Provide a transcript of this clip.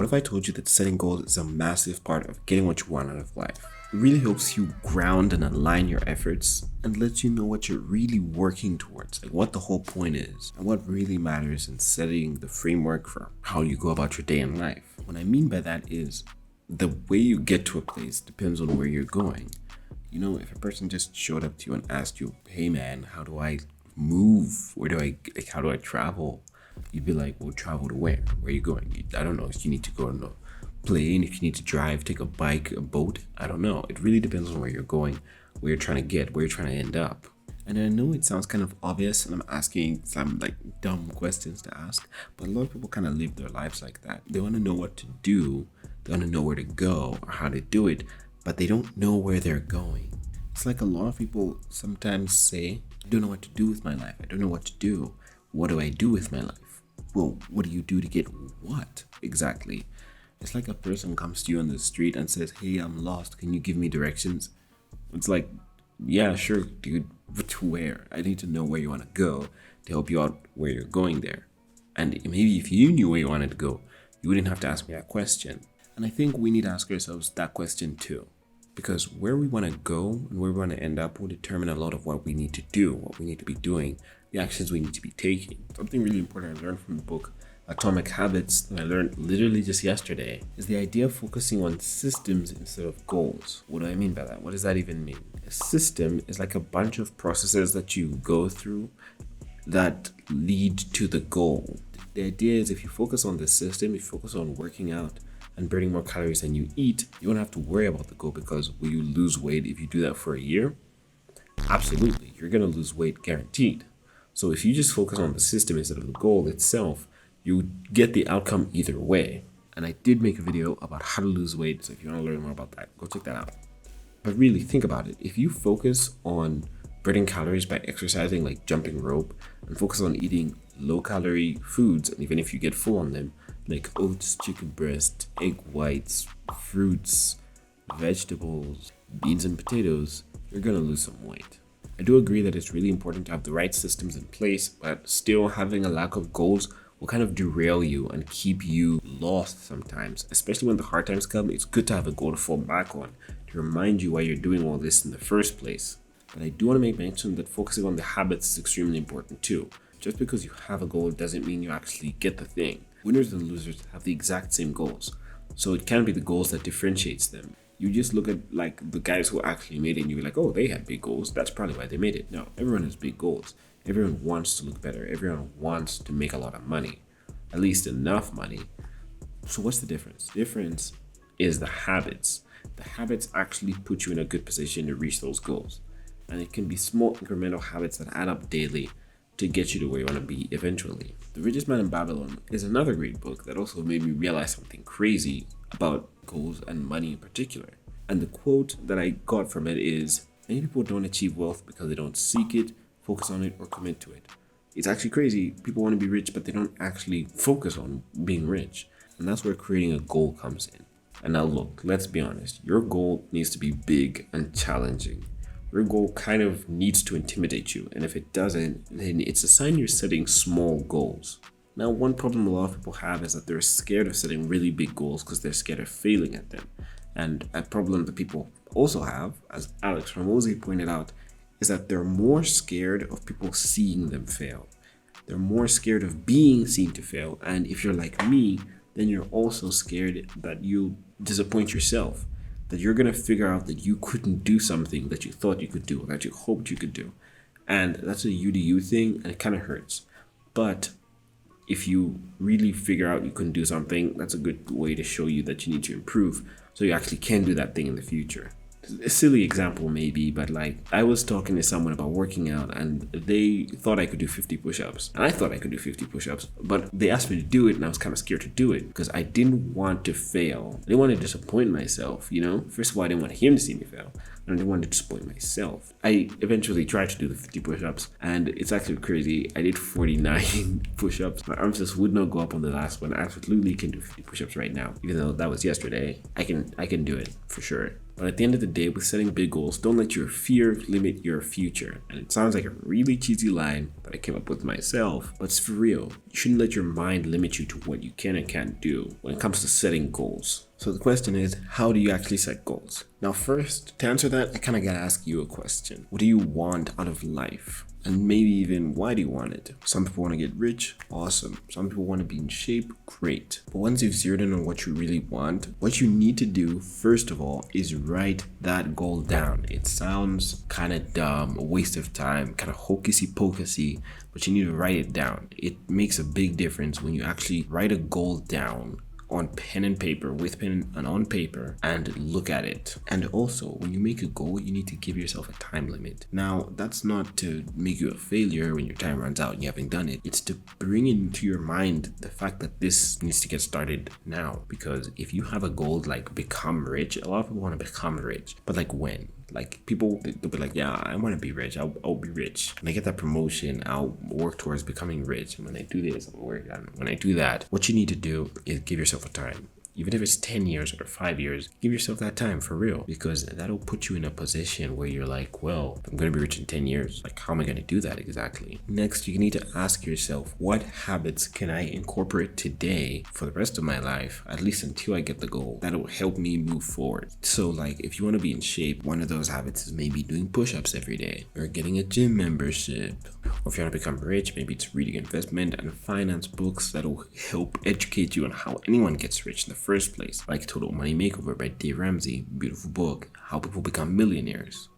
What if I told you that setting goals is a massive part of getting what you want out of life? It really helps you ground and align your efforts and lets you know what you're really working towards, like what the whole point is, and what really matters in setting the framework for how you go about your day in life. What I mean by that is the way you get to a place depends on where you're going. You know, if a person just showed up to you and asked you, hey man, how do I move? How do I travel? You'd be like, well, travel to where? Where are you going? I don't know. If you need to go on a plane, if you need to drive, take a bike, a boat, I don't know. It really depends on where you're going, where you're trying to get, where you're trying to end up. And I know it sounds kind of obvious and I'm asking some like dumb questions to ask, but a lot of people kind of live their lives like that. They want to know what to do, they want to know where to go or how to do it, but they don't know where they're going. It's like a lot of people sometimes say, I don't know what to do with my life. I don't know what to do. What do I do with my life? Well, what do you do to get what exactly? It's like a person comes to you on the street and says, hey, I'm lost. Can you give me directions? It's like, yeah, sure, dude. But to where? I need to know where you want to go to help you out where you're going there. And maybe if you knew where you wanted to go, you wouldn't have to ask me that question. And I think we need to ask ourselves that question too. Because where we want to go and where we want to end up will determine a lot of what we need to do, what we need to be doing, the actions we need to be taking. Something really important I learned from the book Atomic Habits that I learned literally just yesterday is the idea of focusing on systems instead of goals. What do I mean by that? What does that even mean? A system is like a bunch of processes that you go through that lead to the goal. The idea is if you focus on the system, if you focus on working out and burning more calories than you eat, you won't have to worry about the goal, because will you lose weight if you do that for a year? Absolutely, you're going to lose weight guaranteed. So if you just focus on the system instead of the goal itself, you get the outcome either way. And I did make a video about how to lose weight, so if you want to learn more about that, go check that out. But really think about it. If you focus on burning calories by exercising like jumping rope and focus on eating low calorie foods, and even if you get full on them, like oats, chicken breast, egg whites, fruits, vegetables, beans and potatoes, you're gonna lose some weight. I do agree that it's really important to have the right systems in place, but still having a lack of goals will kind of derail you and keep you lost sometimes. Especially when the hard times come, it's good to have a goal to fall back on, to remind you why you're doing all this in the first place. But I do want to make mention that focusing on the habits is extremely important too. Just because you have a goal doesn't mean you actually get the thing. Winners and losers have the exact same goals, so it can't be the goals that differentiates them. You just look at like the guys who actually made it and you're like, oh, they had big goals, that's probably why they made it. No, everyone has big goals. Everyone wants to look better. Everyone wants to make a lot of money, at least enough money. So what's the difference? The difference is the habits. The habits actually put you in a good position to reach those goals. And it can be small incremental habits that add up daily to get you to where you want to be eventually. The Richest Man in Babylon is another great book that also made me realize something crazy about goals and money in particular. And the quote that I got from it is, many people don't achieve wealth because they don't seek it, focus on it, or commit to it. It's actually crazy. People want to be rich, but they don't actually focus on being rich. And that's where creating a goal comes in. And now look, let's be honest. Your goal needs to be big and challenging. Your goal kind of needs to intimidate you. And if it doesn't, then it's a sign you're setting small goals. Now, one problem a lot of people have is that they're scared of setting really big goals because they're scared of failing at them. And a problem that people also have, as Alex Hormozi pointed out, is that they're more scared of people seeing them fail. They're more scared of being seen to fail. And if you're like me, then you're also scared that you'll disappoint yourself, that you're going to figure out that you couldn't do something that you thought you could do, that you hoped you could do. And that's a you to you thing, and it kind of hurts. But if you really figure out you couldn't do something, that's a good way to show you that you need to improve so you actually can do that thing in the future. A silly example maybe, but like I was talking to someone about working out and they thought I could do 50 push-ups. And I thought I could do 50 push-ups, but they asked me to do it and I was kind of scared to do it because I didn't want to fail. I didn't want to disappoint myself, you know? First of all, I didn't want him to see me fail. And I didn't want to disappoint myself. I eventually tried to do the 50 push-ups and it's actually crazy. I did 49 push-ups. My arms just would not go up on the last one. I absolutely can do 50 push-ups right now. Even though that was yesterday, I can do it for sure. But at the end of the day, with setting big goals, don't let your fear limit your future. And it sounds like a really cheesy line that I came up with myself, but it's for real. You shouldn't let your mind limit you to what you can and can't do when it comes to setting goals. So the question is, how do you actually set goals? Now first, to answer that, I kind of gotta ask you a question. What do you want out of life? And maybe even, why do you want it? Some people want to get rich, awesome. Some people want to be in shape, great. But once you've zeroed in on what you really want, what you need to do, first of all, is write that goal down. It sounds kind of dumb, a waste of time, kind of hocusy-pocusy, but you need to write it down. It makes a big difference when you actually write a goal down on pen and paper, with pen and on paper, and look at it. And also, when you make a goal, you need to give yourself a time limit. Now, that's not to make you a failure when your time runs out and you haven't done it. It's to bring into your mind the fact that this needs to get started now. Because if you have a goal like become rich, a lot of people want to become rich, but like when? Like people, they'll be like, yeah, I want to be rich. I'll be rich. When I get that promotion, I'll work towards becoming rich. And when I do this, I'll work on. When I do that, what you need to do is give yourself a time. Even if it's 10 years or 5 years, give yourself that time for real, because that'll put you in a position where you're like, well, I'm going to be rich in 10 years. Like, how am I going to do that exactly? Next, you need to ask yourself, what habits can I incorporate today for the rest of my life, at least until I get the goal, that'll help me move forward? So like, if you want to be in shape, one of those habits is maybe doing push-ups every day or getting a gym membership. Or if you want to become rich, maybe it's reading investment and finance books that'll help educate you on how anyone gets rich in the first place, like Total Money Makeover by Dave Ramsey, beautiful book, How People Become Millionaires.